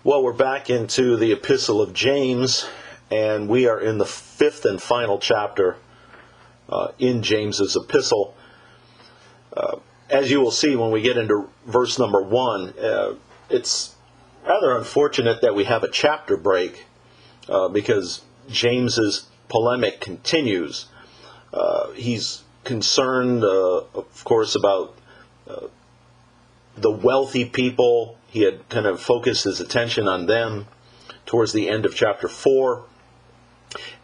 Well, we're back into the Epistle of James, and we are in the fifth and final chapter in James's epistle. As you will see when we get into verse number 1, it's rather unfortunate that we have a chapter break because James's polemic continues. He's concerned, of course, about the wealthy people. He had kind of focused his attention on them towards the end of chapter 4.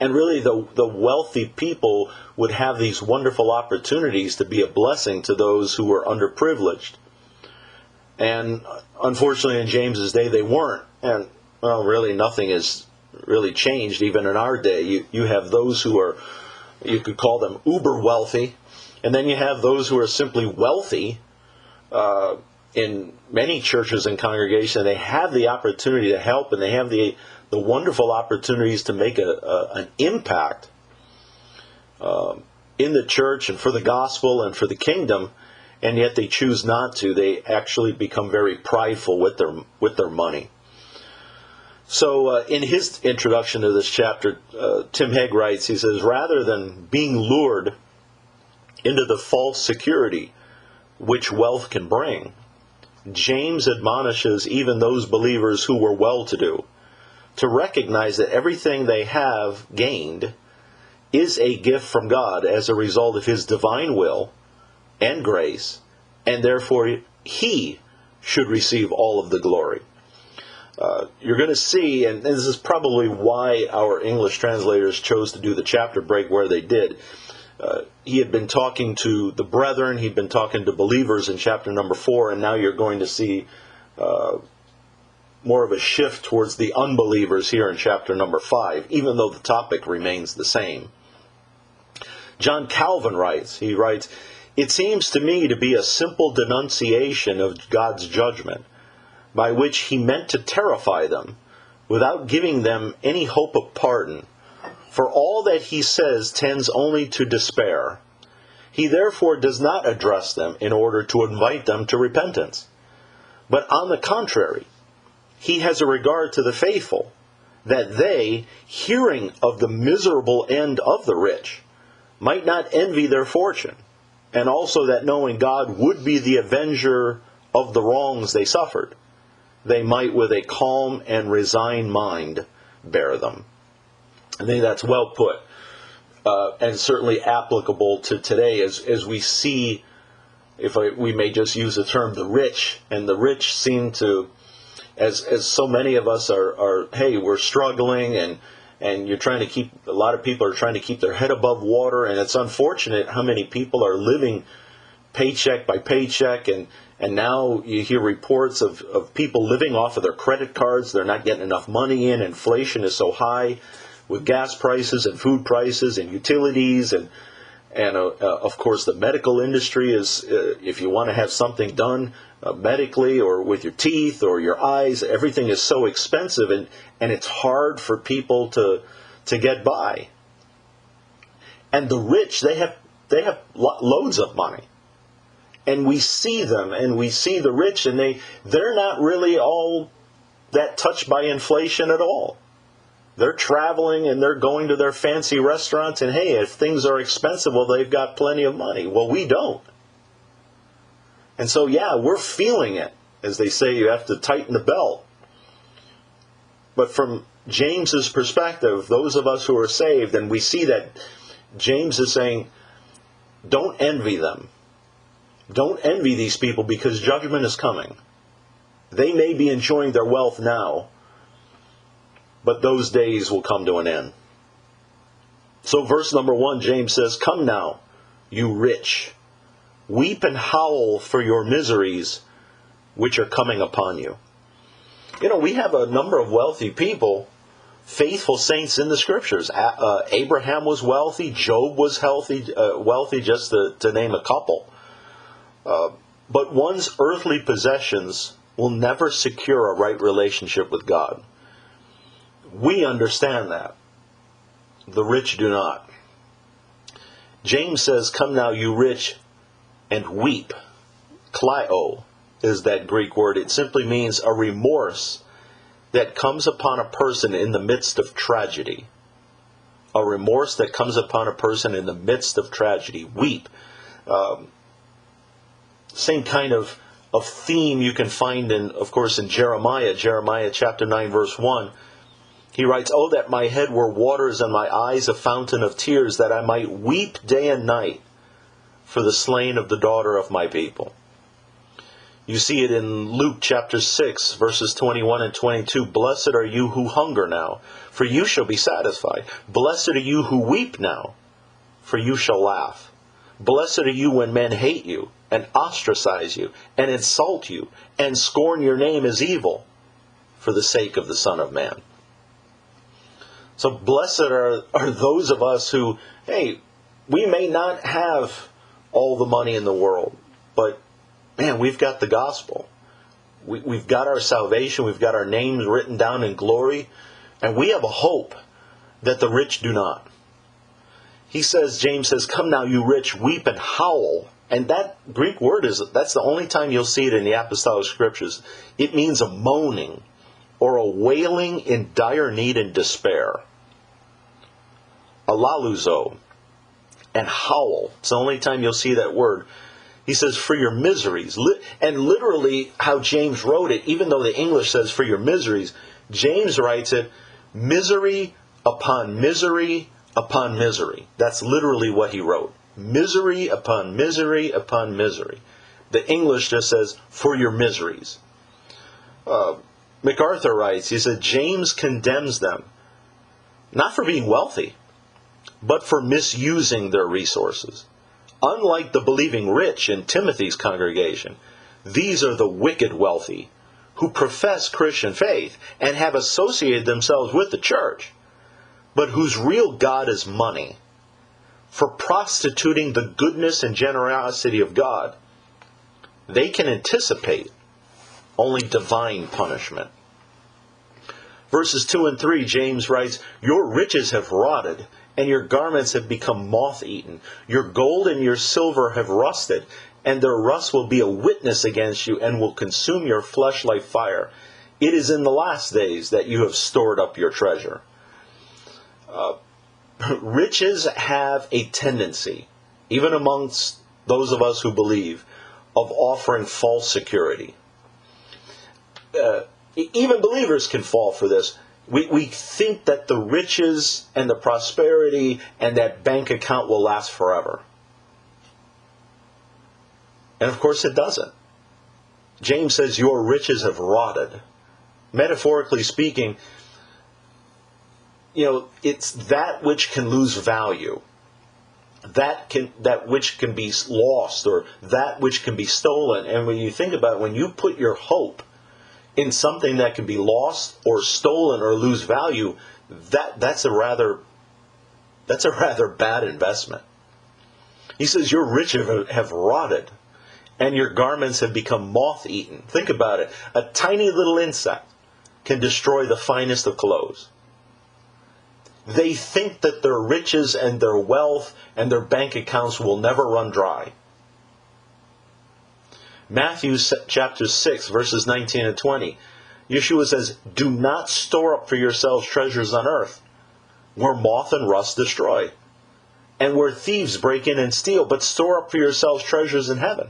And really the wealthy people would have these wonderful opportunities to be a blessing to those who were underprivileged. And unfortunately in James's day they weren't. And well, really nothing has really changed even in our day. You have those who are, you could call them uber wealthy, and then you have those who are simply wealthy. In many churches and congregations, they have the opportunity to help, and they have the wonderful opportunities to make an impact in the church and for the gospel and for the kingdom, and yet they choose not to. They actually become very prideful with their money. So in his introduction to this chapter, Tim Hegg writes, he says, rather than being lured into the false security which wealth can bring, James admonishes even those believers who were well-to-do to recognize that everything they have gained is a gift from God as a result of His divine will and grace, and therefore He should receive all of the glory. You're going to see, and this is probably why our English translators chose to do the chapter break where they did. He had been talking to the brethren, he'd been talking to believers in chapter number 4, and now you're going to see more of a shift towards the unbelievers here in chapter number 5, even though the topic remains the same. John Calvin writes, it seems to me to be a simple denunciation of God's judgment, by which He meant to terrify them, without giving them any hope of pardon. For all that He says tends only to despair. He therefore does not address them in order to invite them to repentance. But on the contrary, He has a regard to the faithful, that they, hearing of the miserable end of the rich, might not envy their fortune, and also that knowing God would be the avenger of the wrongs they suffered, they might with a calm and resigned mind bear them. I think that's well put, and certainly applicable to today as we see, we may just use the term, the rich. And the rich seem to, as so many of us are hey, we're struggling, and you're trying to keep, a lot of people are trying to keep their head above water, and it's unfortunate how many people are living paycheck by paycheck, and now you hear reports of people living off of their credit cards. They're not getting enough money in. Inflation is so high with gas prices and food prices and utilities, and of course the medical industry is, if you want to have something done medically or with your teeth or your eyes, everything is so expensive, and it's hard for people to get by. And the rich, they have loads of money. And we see them, and we see the rich, and they're not really all that touched by inflation at all. They're traveling, and they're going to their fancy restaurants, and hey, if things are expensive, well, they've got plenty of money. Well, we don't. And so, yeah, we're feeling it. As they say, you have to tighten the belt. But from James's perspective, those of us who are saved, and we see that James is saying, don't envy them. Don't envy these people, because judgment is coming. They may be enjoying their wealth now, but those days will come to an end. So verse number 1, James says, come now, you rich, weep and howl for your miseries which are coming upon you. You know, we have a number of wealthy people, faithful saints in the Scriptures. Abraham was wealthy, Job was wealthy, just to name a couple. But one's earthly possessions will never secure a right relationship with God. We understand that. The rich do not. James says, come now, you rich, and weep. Kleio is that Greek word. It simply means a remorse that comes upon a person in the midst of tragedy. A remorse that comes upon a person in the midst of tragedy. Weep. Same kind of theme you can find of course, in Jeremiah. Jeremiah chapter 9, verse 1. He writes, "Oh, that my head were waters and my eyes a fountain of tears, that I might weep day and night for the slain of the daughter of my people." You see it in Luke chapter 6, verses 21 and 22. "Blessed are you who hunger now, for you shall be satisfied. Blessed are you who weep now, for you shall laugh. Blessed are you when men hate you, and ostracize you, and insult you, and scorn your name as evil, for the sake of the Son of Man." So blessed are those of us who, hey, we may not have all the money in the world, but man, we've got the gospel. We've got our salvation. We've got our names written down in glory. And we have a hope that the rich do not. James says, "Come now, you rich, weep and howl." And that Greek word that's the only time you'll see it in the apostolic scriptures. It means a moaning or a wailing in dire need and despair. Alaluzo and howl. It's the only time you'll see that word. He says, "For your miseries." And literally how James wrote it, even though the English says "for your miseries," James writes it, misery upon misery upon misery. That's literally what he wrote. Misery upon misery upon misery. The English just says, "for your miseries." MacArthur writes, he said, "James condemns them, not for being wealthy, but for misusing their resources. Unlike the believing rich in Timothy's congregation, these are the wicked wealthy, who profess Christian faith and have associated themselves with the church, but whose real God is money. For prostituting the goodness and generosity of God, they can anticipate only divine punishment." Verses 2 and 3, James writes, "Your riches have rotted, and your garments have become moth-eaten. Your gold and your silver have rusted, and their rust will be a witness against you and will consume your flesh like fire. It is in the last days that you have stored up your treasure." Riches have a tendency, even amongst those of us who believe, of offering false security. Even believers can fall for this. We think that the riches and the prosperity and that bank account will last forever. And of course it doesn't. James says your riches have rotted. Metaphorically speaking, it's that which can lose value. That which can be lost, or that which can be stolen. And when you think about it, when you put your hope in something that can be lost or stolen or lose value, that's a rather bad investment. He says your riches have rotted, and your garments have become moth-eaten. Think about it. A tiny little insect can destroy the finest of clothes. They think that their riches and their wealth and their bank accounts will never run dry. Matthew chapter 6, verses 19 and 20. Yeshua says, "Do not store up for yourselves treasures on earth, where moth and rust destroy, and where thieves break in and steal, but store up for yourselves treasures in heaven,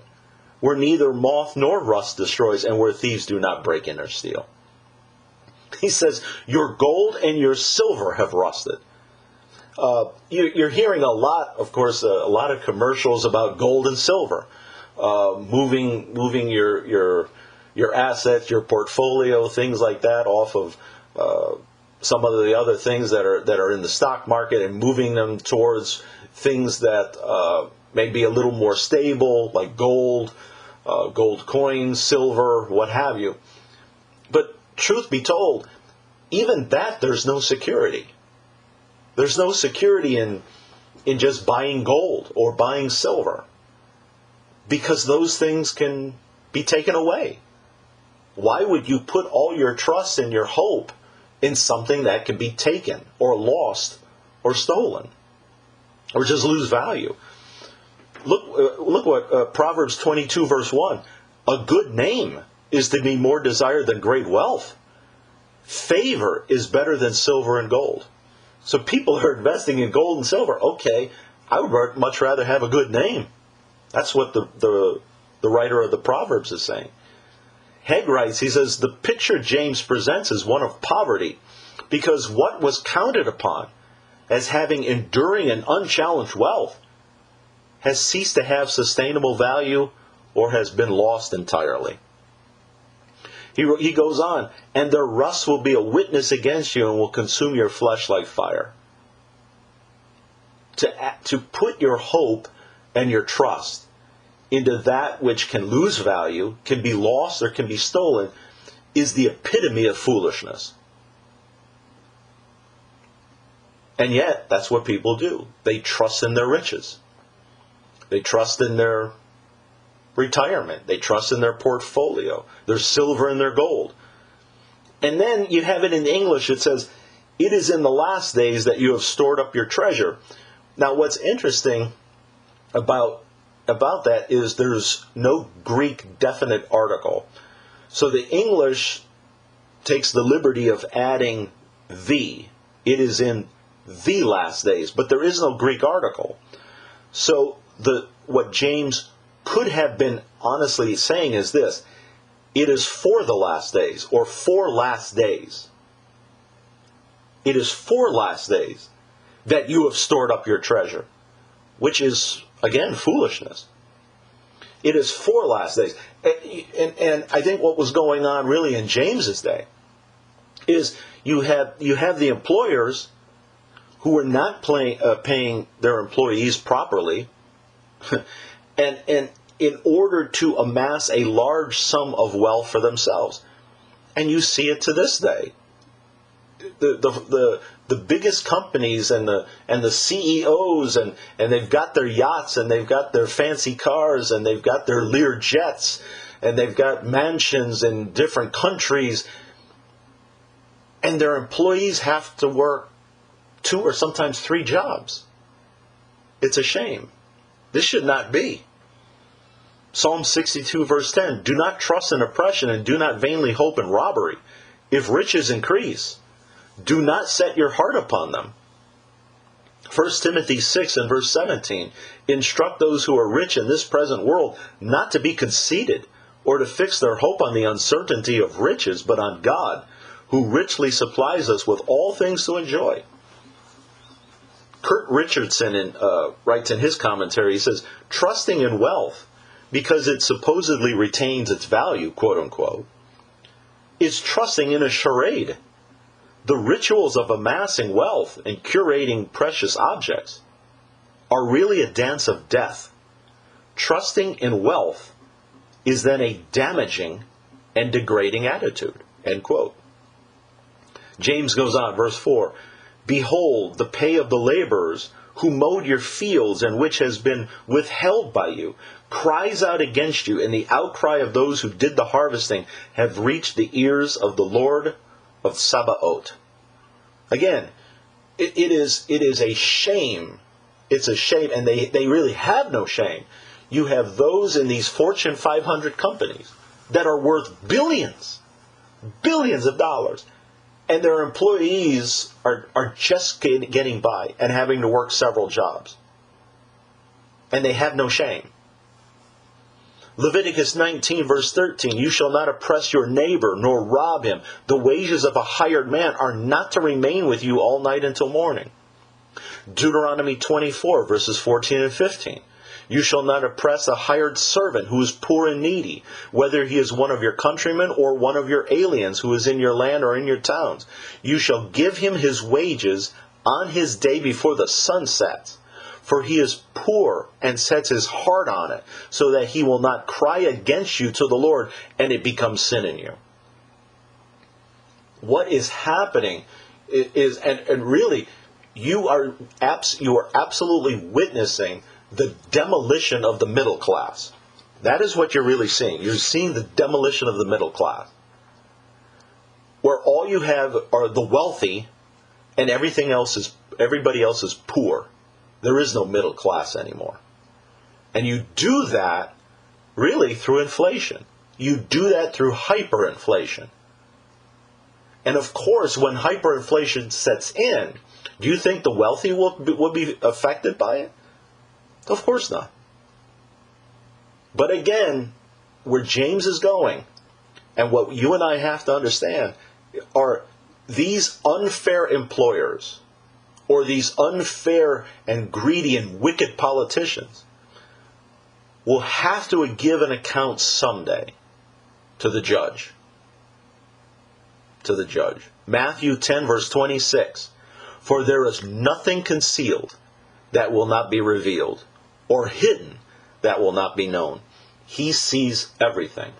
where neither moth nor rust destroys, and where thieves do not break in or steal." He says, your gold and your silver have rusted. You're hearing a lot, of course, a lot of commercials about gold and silver. Moving your assets, your portfolio, things like that off of some of the other things that are in the stock market, and moving them towards things that may be a little more stable, like gold coins, silver, what have you. But truth be told, even that there's no security. There's no security in just buying gold or buying silver, because those things can be taken away. Why would you put all your trust and your hope in something that can be taken or lost or stolen or just lose value? Look what Proverbs 22 verse 1. A good name is to be more desired than great wealth. Favor is better than silver and gold. So people are investing in gold and silver. Okay, I would much rather have a good name. That's what the writer of the Proverbs is saying. Hegg writes, he says, the picture James presents is one of poverty, because what was counted upon as having enduring and unchallenged wealth has ceased to have sustainable value or has been lost entirely. He goes on, and their rust will be a witness against you and will consume your flesh like fire. To put your hope and your trust into that which can lose value, can be lost, or can be stolen, is the epitome of foolishness. And yet, that's what people do. They trust in their riches. They trust in their retirement. They trust in their portfolio, their silver and their gold. And then you have it in English, it says, it is in the last days that you have stored up your treasure. Now, what's interesting about that is there's no Greek definite article. So the English takes the liberty of adding the. It is in the last days, but there is no Greek article. So what James could have been honestly saying is this: it is for the last days, or for last days. It is for last days that you have stored up your treasure, which is, again, foolishness. It is for last days. And I think what was going on really in James's day is you have the employers who were not paying their employees properly, and in order to amass a large sum of wealth for themselves. And you see it to this day. The biggest companies and the CEOs and they've got their yachts and they've got their fancy cars and they've got their Lear jets and they've got mansions in different countries, and their employees have to work 2 or sometimes 3 jobs. It's a shame. This should not be. Psalm 62 verse 10, do not trust in oppression and do not vainly hope in robbery. If riches increase, do not set your heart upon them. 1 Timothy 6 and verse 17, instruct those who are rich in this present world not to be conceited or to fix their hope on the uncertainty of riches, but on God, who richly supplies us with all things to enjoy. Kurt Richardson writes in his commentary, he says, trusting in wealth, because it supposedly retains its value, quote unquote, is trusting in a charade. The rituals of amassing wealth and curating precious objects are really a dance of death. Trusting in wealth is then a damaging and degrading attitude, end quote. James goes on, verse 4, behold, the pay of the laborers who mowed your fields and which has been withheld by you cries out against you, and the outcry of those who did the harvesting have reached the ears of the Lord of Sabaoth. Again, it is a shame. It's a shame, and they really have no shame. You have those in these Fortune 500 companies that are worth billions of dollars, and their employees are just getting by and having to work several jobs. And they have no shame. Leviticus 19 verse 13, you shall not oppress your neighbor nor rob him. The wages of a hired man are not to remain with you all night until morning. Deuteronomy 24 verses 14 and 15. You shall not oppress a hired servant who is poor and needy, whether he is one of your countrymen or one of your aliens who is in your land or in your towns. You shall give him his wages on his day before the sun sets. For he is poor and sets his heart on it, so that he will not cry against you to the Lord, and it becomes sin in you. What is happening is, and really, you are absolutely witnessing the demolition of the middle class. That is what you're really seeing. You're seeing the demolition of the middle class, where all you have are the wealthy, and everybody else is poor. There is no middle class anymore. And you do that really through inflation. You do that through hyperinflation. And of course, when hyperinflation sets in, do you think the wealthy will be affected by it? Of course not. But again, where James is going, and what you and I have to understand, are these unfair employers, or these unfair and greedy and wicked politicians, will have to give an account someday to the judge. To the judge. Matthew 10, verse 26. For there is nothing concealed that will not be revealed, or hidden that will not be known. He sees everything.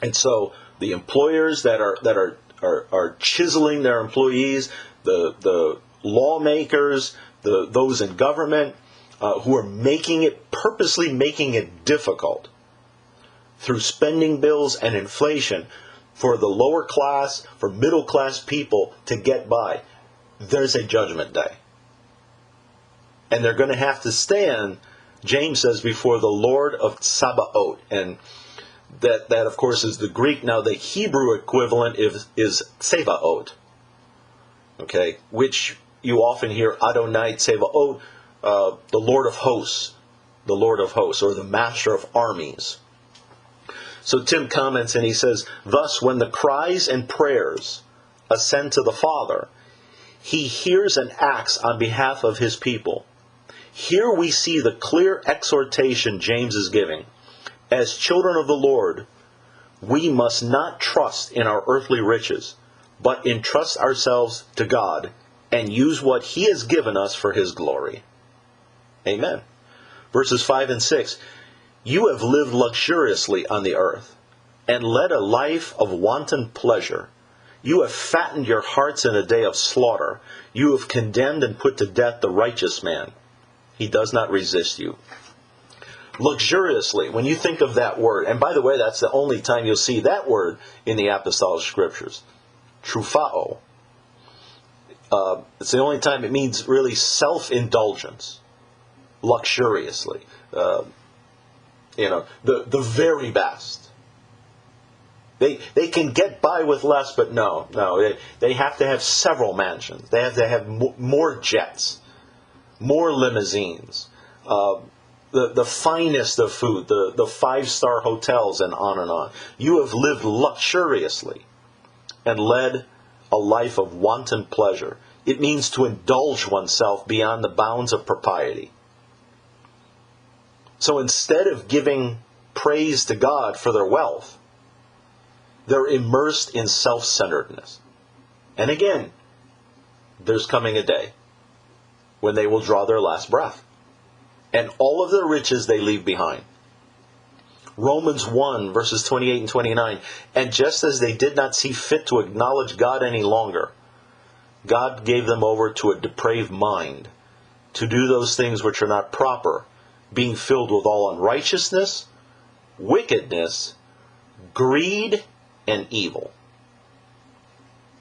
And so the employers that are chiseling their employees, the lawmakers, those in government, who are purposely making it difficult through spending bills and inflation for the lower class, for middle class people to get by. There's a judgment day. And they're going to have to stand, James says, before the Lord of Sabaoth. And that of course is the Greek. Now the Hebrew equivalent is Sabaoth. Okay, which you often hear Adonai Sabaoth, the Lord of hosts, or the Master of armies. So Tim comments and he says, thus when the cries and prayers ascend to the Father, he hears and acts on behalf of his people. Here we see the clear exhortation James is giving. As children of the Lord, we must not trust in our earthly riches, but entrust ourselves to God and use what he has given us for his glory. Amen. Verses 5 and 6. You have lived luxuriously on the earth and led a life of wanton pleasure. You have fattened your hearts in a day of slaughter. You have condemned and put to death the righteous man. He does not resist you. Luxuriously, when you think of that word, and by the way, that's the only time you'll see that word in the apostolic scriptures. Trufao. It's the only time it means really self-indulgence. Luxuriously. The very best. They can get by with less, but no. They have to have several mansions. They have to have more jets, more limousines, the finest of food, the 5-star hotels, and on and on. You have lived luxuriously and led a life of wanton pleasure. It means to indulge oneself beyond the bounds of propriety. So instead of giving praise to God for their wealth, they're immersed in self-centeredness. And again, there's coming a day when they will draw their last breath. And all of their riches they leave behind. Romans 1, verses 28 and 29. And just as they did not see fit to acknowledge God any longer, God gave them over to a depraved mind to do those things which are not proper, being filled with all unrighteousness, wickedness, greed, and evil.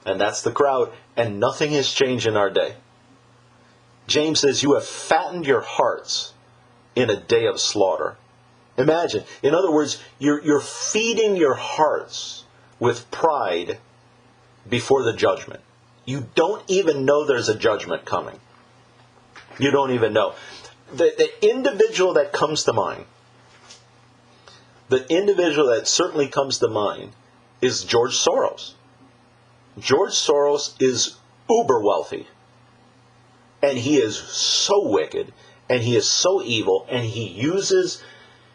And that's the crowd, and nothing has changed in our day. James says, you have fattened your hearts in a day of slaughter. Imagine, in other words, you're feeding your hearts with pride before the judgment. You don't even know there's a judgment coming. You don't even know. The individual that comes to mind, the individual that certainly comes to mind is George Soros. George Soros is uber wealthy. And he is so wicked, and he is so evil, and he uses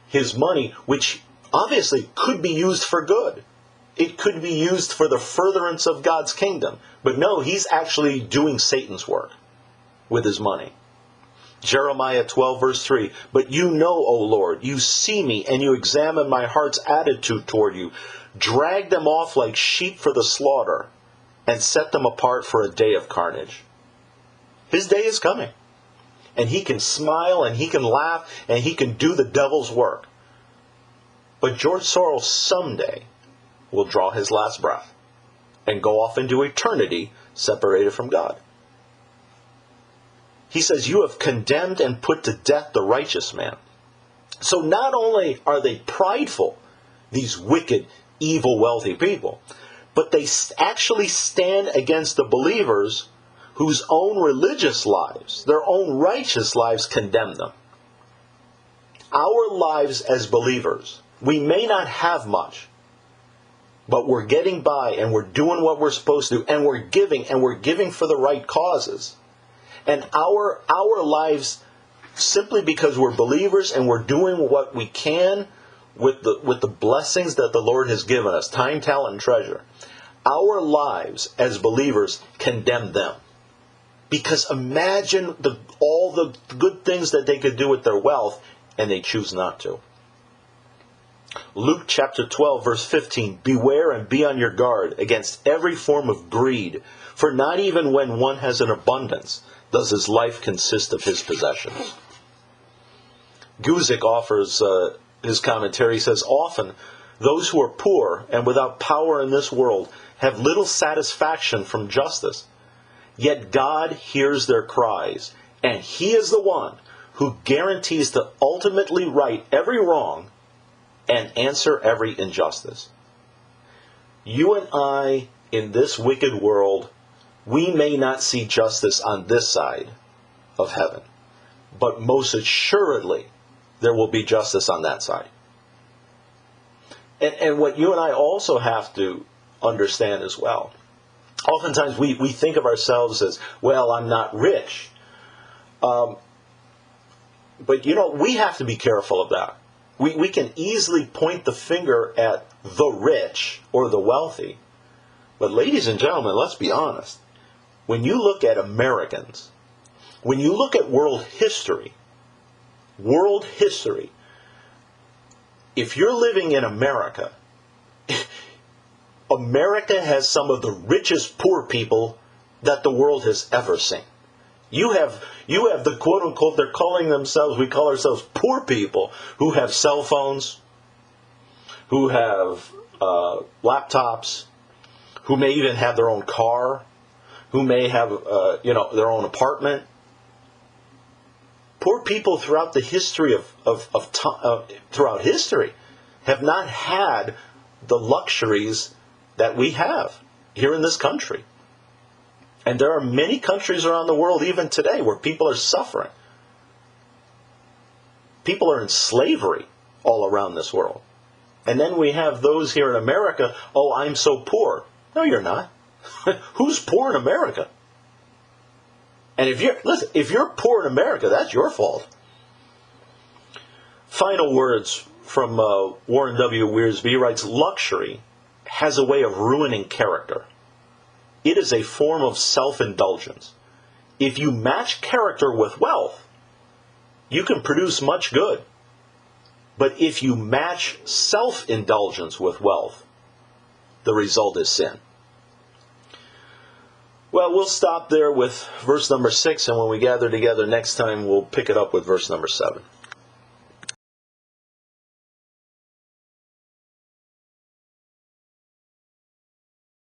his money, which obviously could be used for good. It could be used for the furtherance of God's kingdom. But no, he's actually doing Satan's work with his money. Jeremiah 12, verse 3. But you know, O Lord, you see me, and you examine my heart's attitude toward you. Drag them off like sheep for the slaughter, and set them apart for a day of carnage. His day is coming. And he can smile, and he can laugh, and he can do the devil's work. But George Soros someday will draw his last breath and go off into eternity separated from God. He says, you have condemned and put to death the righteous man. So not only are they prideful, these wicked, evil, wealthy people, but they actually stand against the believers whose own religious lives, their own righteous lives, condemn them. Our lives as believers, we may not have much, but we're getting by and we're doing what we're supposed to, and we're giving for the right causes. And our lives, simply because we're believers and we're doing what we can with the blessings that the Lord has given us, time, talent, and treasure, our lives as believers condemn them. Because imagine all the good things that they could do with their wealth, and they choose not to. Luke chapter 12, verse 15, "Beware and be on your guard against every form of greed, for not even when one has an abundance does his life consist of his possessions." Guzik offers his commentary. He says, "Often those who are poor and without power in this world have little satisfaction from justice. Yet God hears their cries, and He is the one who guarantees to ultimately right every wrong and answer every injustice." You and I, in this wicked world, we may not see justice on this side of heaven, but most assuredly there will be justice on that side. And what you and I also have to understand as well, oftentimes we think of ourselves as, well, I'm not rich. But we have to be careful of that. We can easily point the finger at the rich or the wealthy. But ladies and gentlemen, let's be honest. When you look at Americans, when you look at world history, if you're living in America, America has some of the richest poor people that the world has ever seen. You have the quote unquote, we call ourselves poor people, who have cell phones, who have laptops, who may even have their own car, who may have their own apartment. Poor people throughout the history throughout history have not had the luxuries that we have here in this country. And there are many countries around the world, even today, where people are suffering. People are in slavery all around this world. And then we have those here in America, "Oh, I'm so poor." No, you're not. Who's poor in America? And if you're poor in America, that's your fault. Final words from Warren W. Wiersbe. He writes, "Luxury has a way of ruining character. It is a form of self-indulgence. If you match character with wealth, you can produce much good. But if you match self-indulgence with wealth, the result is sin." Well, we'll stop there with verse number 6, and when we gather together next time, we'll pick it up with verse number 7.